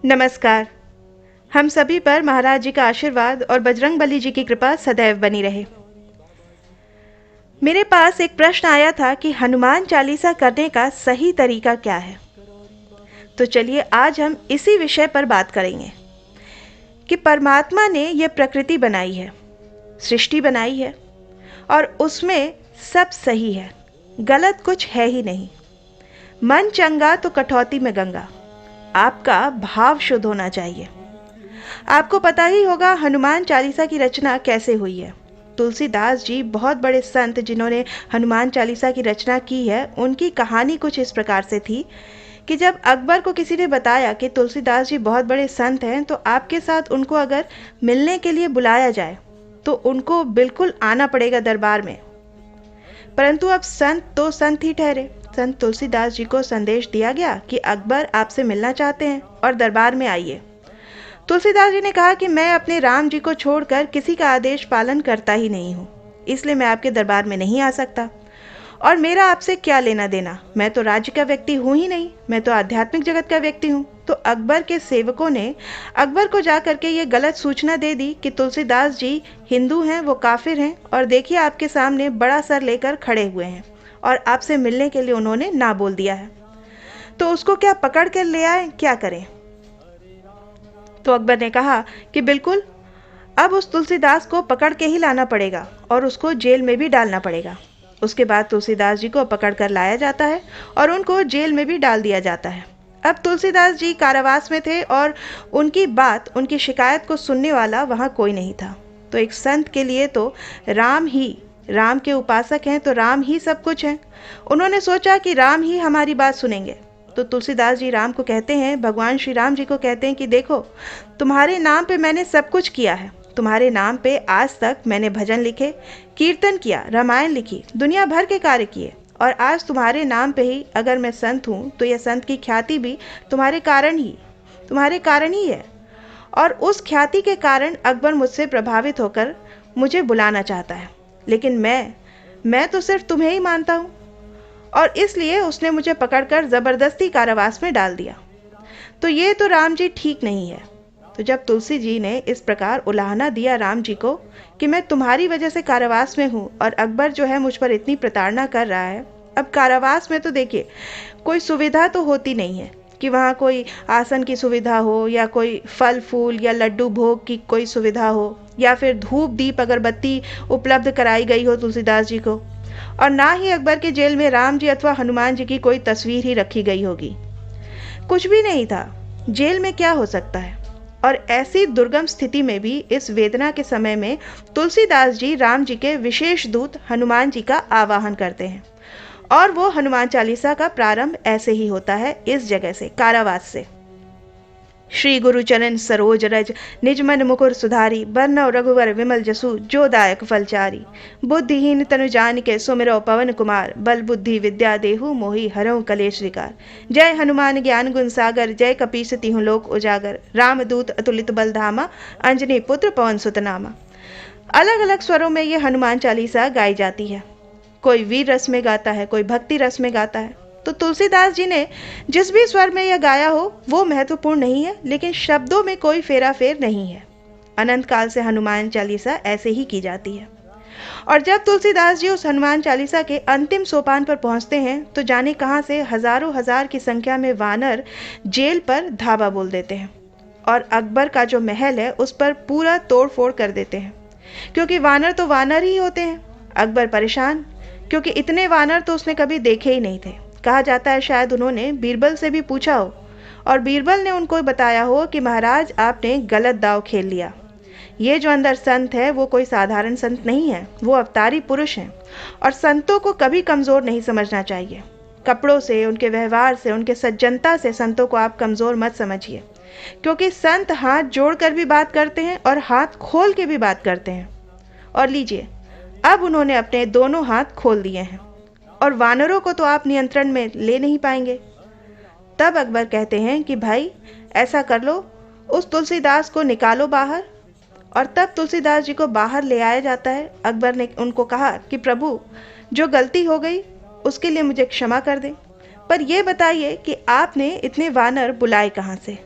नमस्कार। हम सभी पर महाराज जी का आशीर्वाद और बजरंगबली जी की कृपा सदैव बनी रहे। मेरे पास एक प्रश्न आया था कि हनुमान चालीसा करने का सही तरीका क्या है। तो चलिए आज हम इसी विषय पर बात करेंगे कि परमात्मा ने यह प्रकृति बनाई है, सृष्टि बनाई है और उसमें सब सही है, गलत कुछ है ही नहीं। मन चंगा तो कटौती में गंगा। आपका भाव शुद्ध होना चाहिए। आपको पता ही होगा हनुमान चालीसा की रचना कैसे हुई है। तुलसीदास जी बहुत बड़े संत जिन्होंने हनुमान चालीसा की रचना की है, उनकी कहानी कुछ इस प्रकार से थी कि जब अकबर को किसी ने बताया कि तुलसीदास जी बहुत बड़े संत हैं, तो आपके साथ उनको अगर मिलने के लिए बुलाया जाए तो उनको बिल्कुल आना पड़ेगा दरबार में। परंतु अब संत तो संत ही ठहरे। संत तुलसीदास जी को संदेश दिया गया कि अकबर आपसे मिलना चाहते हैं और दरबार में आइए। तुलसीदास जी ने कहा कि मैं अपने राम जी को छोड़कर किसी का आदेश पालन करता ही नहीं हूँ, इसलिए मैं आपके दरबार में नहीं आ सकता। और मेरा आपसे क्या लेना देना, मैं तो राज्य का व्यक्ति हूँ ही नहीं, मैं तो आध्यात्मिक जगत का व्यक्ति हूँ। तो अकबर के सेवकों ने अकबर को जा करके ये गलत सूचना दे दी कि तुलसीदास जी हिंदू हैं, वो काफिर हैं, और देखिए आपके सामने बड़ा सर लेकर खड़े हुए हैं और आपसे मिलने के लिए उन्होंने ना बोल दिया है। तो उसको क्या पकड़ कर ले आए, क्या करें। तो अकबर ने कहा कि बिल्कुल, अब उस तुलसीदास को पकड़ के ही लाना पड़ेगा और उसको जेल में भी डालना पड़ेगा। उसके बाद तुलसीदास जी को पकड़ कर लाया जाता है और उनको जेल में भी डाल दिया जाता है। अब तुलसीदास जी कारावास में थे और उनकी बात, उनकी शिकायत को सुनने वाला वहाँ कोई नहीं था। तो एक संत के लिए तो राम के उपासक हैं तो राम ही सब कुछ है। उन्होंने सोचा कि राम ही हमारी बात सुनेंगे। तो तुलसीदास जी राम को कहते हैं, भगवान श्री राम जी को कहते हैं कि देखो, तुम्हारे नाम पे मैंने सब कुछ किया है। तुम्हारे नाम पे आज तक मैंने भजन लिखे, कीर्तन किया, रामायण लिखी, दुनिया भर के कार्य किए, और आज तुम्हारे नाम पे ही अगर मैं संत हूँ तो यह संत की ख्याति भी तुम्हारे कारण ही है। और उस ख्याति के कारण अकबर मुझसे प्रभावित होकर मुझे बुलाना चाहता है, लेकिन मैं तो सिर्फ तुम्हें ही मानता हूँ, और इसलिए उसने मुझे पकड़कर जबरदस्ती कारावास में डाल दिया। तो ये तो राम जी ठीक नहीं है। तो जब तुलसी जी ने इस प्रकार उलाहना दिया राम जी को कि मैं तुम्हारी वजह से कारावास में हूँ और अकबर जो है मुझ पर इतनी प्रताड़ना कर रहा है। अब कारावास में तो देखिए कोई सुविधा तो होती नहीं है कि वहाँ कोई आसन की सुविधा हो, या कोई फल फूल या लड्डू भोग की कोई सुविधा हो, या फिर धूप दीप अगरबत्ती उपलब्ध कराई गई हो तुलसीदास जी को। और ना ही अकबर के जेल में राम जी अथवा हनुमान जी की कोई तस्वीर ही रखी गई होगी। कुछ भी नहीं था। जेल में क्या हो सकता है। और ऐसी दुर्गम स्थिति में भी इस वेदना के समय में तुलसीदास जी राम जी के विशेष दूत हनुमान जी का आवाहन करते हैं, और वो हनुमान चालीसा का प्रारंभ ऐसे ही होता है, इस जगह से, कारावास से। श्री गुरु चरण सरोज रज, निज मन मुकुर सुधारी, बरनौ रघुवर विमल जसु, जो दायक फलचारी। बुद्धिहीन तनु जान के सुमिरो पवन कुमार, बल बुद्धि विद्या देहु मोहि हरऊ कलेश विकार। जय हनुमान ज्ञान गुण सागर, जय कपीस तिहु लोक उजागर। राम दूत अतुलित बल धामा, अंजनी पुत्र पवन सुत नामा। अलग अलग स्वरों में ये हनुमान चालीसा गाई जाती है। कोई वीर रस में गाता है, कोई भक्ति रस में गाता है। तो तुलसीदास जी ने जिस भी स्वर में यह गाया हो वो महत्वपूर्ण नहीं है, लेकिन शब्दों में कोई फेरा फेर नहीं है। अनंत काल से हनुमान चालीसा ऐसे ही की जाती है। और जब तुलसीदास जी उस हनुमान चालीसा के अंतिम सोपान पर पहुंचते हैं तो जाने कहां से हजारों हजार की संख्या में वानर जेल पर धावा बोल देते हैं और अकबर का जो महल है उस पर पूरा तोड़ फोड़ कर देते हैं, क्योंकि वानर तो वानर ही होते हैं। अकबर परेशान, क्योंकि इतने वानर तो उसने कभी देखे ही नहीं थे। कहा जाता है शायद उन्होंने बीरबल से भी पूछा हो, और बीरबल ने उनको बताया हो कि महाराज आपने गलत दाव खेल लिया। ये जो अंदर संत है वो कोई साधारण संत नहीं है, वो अवतारी पुरुष हैं, और संतों को कभी कमज़ोर नहीं समझना चाहिए। कपड़ों से, उनके व्यवहार से, उनके सज्जनता से संतों को आप कमज़ोर मत समझिए, क्योंकि संत हाथ जोड़कर भी बात करते हैं और हाथ खोल के भी बात करते हैं। और लीजिए, अब उन्होंने अपने दोनों हाथ खोल दिए हैं और वानरों को तो आप नियंत्रण में ले नहीं पाएंगे। तब अकबर कहते हैं कि भाई ऐसा कर लो, उस तुलसीदास को निकालो बाहर। और तब तुलसीदास जी को बाहर ले आया जाता है। अकबर ने उनको कहा कि प्रभु, जो गलती हो गई उसके लिए मुझे क्षमा कर दें, पर यह बताइए कि आपने इतने वानर बुलाए कहाँ से।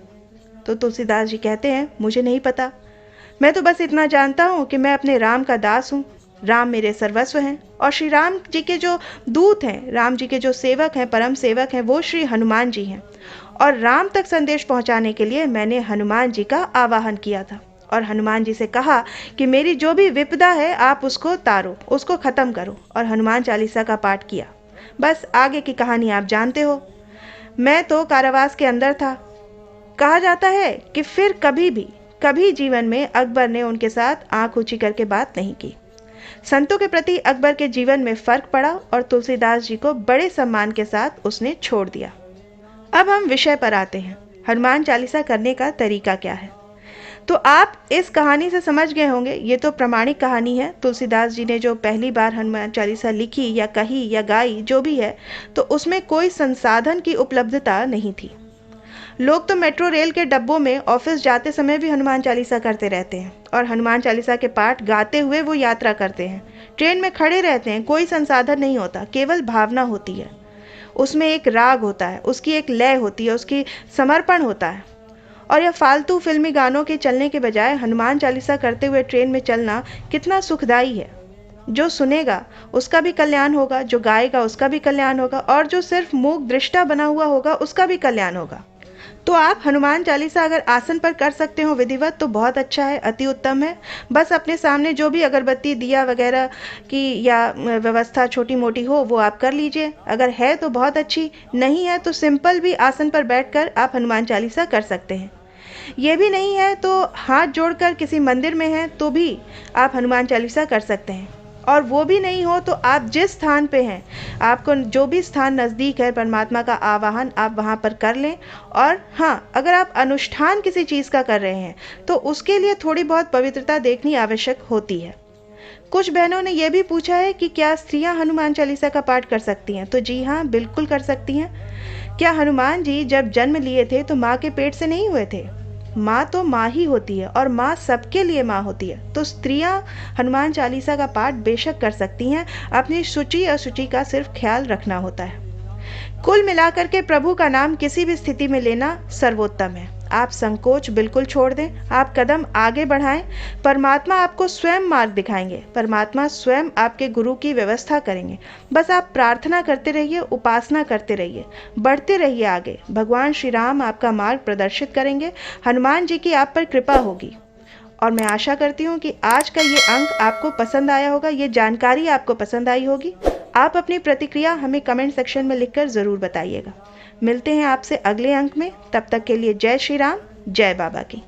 तो तुलसीदास जी कहते हैं, मुझे नहीं पता, मैं तो बस इतना जानता हूँ कि मैं अपने राम का दास हूँ, राम मेरे सर्वस्व हैं, और श्री राम जी के जो दूत हैं, राम जी के जो सेवक हैं, परम सेवक हैं, वो श्री हनुमान जी हैं। और राम तक संदेश पहुँचाने के लिए मैंने हनुमान जी का आवाहन किया था और हनुमान जी से कहा कि मेरी जो भी विपदा है आप उसको तारो, उसको ख़त्म करो, और हनुमान चालीसा का पाठ किया। बस आगे की कहानी आप जानते हो। मैं तो कारावास के अंदर था। कहा जाता है कि फिर कभी जीवन में अकबर ने उनके साथ आंख ऊंची करके बात नहीं की। संतों के प्रति अकबर के जीवन में फर्क पड़ा और तुलसीदास जी को बड़े सम्मान के साथ उसने छोड़ दिया। अब हम विषय पर आते हैं, हनुमान चालीसा करने का तरीका क्या है। तो आप इस कहानी से समझ गए होंगे, ये तो प्रमाणिक कहानी है। तुलसीदास जी ने जो पहली बार हनुमान चालीसा लिखी या कही या गाई जो भी है, तो उसमें कोई संसाधन की उपलब्धता नहीं थी। लोग तो मेट्रो रेल के डब्बों में ऑफिस जाते समय भी हनुमान चालीसा करते रहते हैं और हनुमान चालीसा के पाठ गाते हुए वो यात्रा करते हैं। ट्रेन में खड़े रहते हैं, कोई संसाधन नहीं होता, केवल भावना होती है। उसमें एक राग होता है, उसकी एक लय होती है, उसकी समर्पण होता है। और यह फालतू फिल्मी गानों के चलने के बजाय हनुमान चालीसा करते हुए ट्रेन में चलना कितना सुखदाई है। जो सुनेगा उसका भी कल्याण होगा, जो गाएगा उसका भी कल्याण होगा, और जो सिर्फ मूक दृष्टा बना हुआ होगा उसका भी कल्याण होगा। तो आप हनुमान चालीसा अगर आसन पर कर सकते हो विधिवत तो बहुत अच्छा है, अति उत्तम है। बस अपने सामने जो भी अगरबत्ती दिया वगैरह की या व्यवस्था छोटी मोटी हो वो आप कर लीजिए। अगर है तो बहुत अच्छी, नहीं है तो सिंपल भी आसन पर बैठकर आप हनुमान चालीसा कर सकते हैं। ये भी नहीं है तो हाथ जोड़कर किसी मंदिर में हैं तो भी आप हनुमान चालीसा कर सकते हैं। और वो भी नहीं हो तो आप जिस स्थान पे हैं, आपको जो भी स्थान नज़दीक है, परमात्मा का आवाहन आप वहाँ पर कर लें। और हाँ, अगर आप अनुष्ठान किसी चीज़ का कर रहे हैं तो उसके लिए थोड़ी बहुत पवित्रता देखनी आवश्यक होती है। कुछ बहनों ने यह भी पूछा है कि क्या स्त्रियां हनुमान चालीसा का पाठ कर सकती हैं। तो जी हाँ, बिल्कुल कर सकती हैं। क्या हनुमान जी जब जन्म लिए थे तो माँ के पेट से नहीं हुए थे? माँ तो माँ ही होती है और माँ सबके लिए माँ होती है। तो स्त्रियां हनुमान चालीसा का पाठ बेशक कर सकती हैं, अपनी शुचि अशुचि का सिर्फ ख्याल रखना होता है। कुल मिलाकर के प्रभु का नाम किसी भी स्थिति में लेना सर्वोत्तम है। आप संकोच बिल्कुल छोड़ दें, आप कदम आगे बढ़ाएं। परमात्मा आपको स्वयं मार्ग दिखाएंगे, परमात्मा स्वयं आपके गुरु की व्यवस्था करेंगे। बस आप प्रार्थना करते रहिए, उपासना करते रहिए, बढ़ते रहिए आगे। भगवान श्री राम आपका मार्ग प्रदर्शित करेंगे, हनुमान जी की आप पर कृपा होगी। और मैं आशा करती हूँ कि आज का ये अंक आपको पसंद आया होगा, ये जानकारी आपको पसंद आई होगी। आप अपनी प्रतिक्रिया हमें कमेंट सेक्शन में लिखकर ज़रूर बताइएगा। मिलते हैं आपसे अगले अंक में, तब तक के लिए जय श्री राम, जय बाबा की।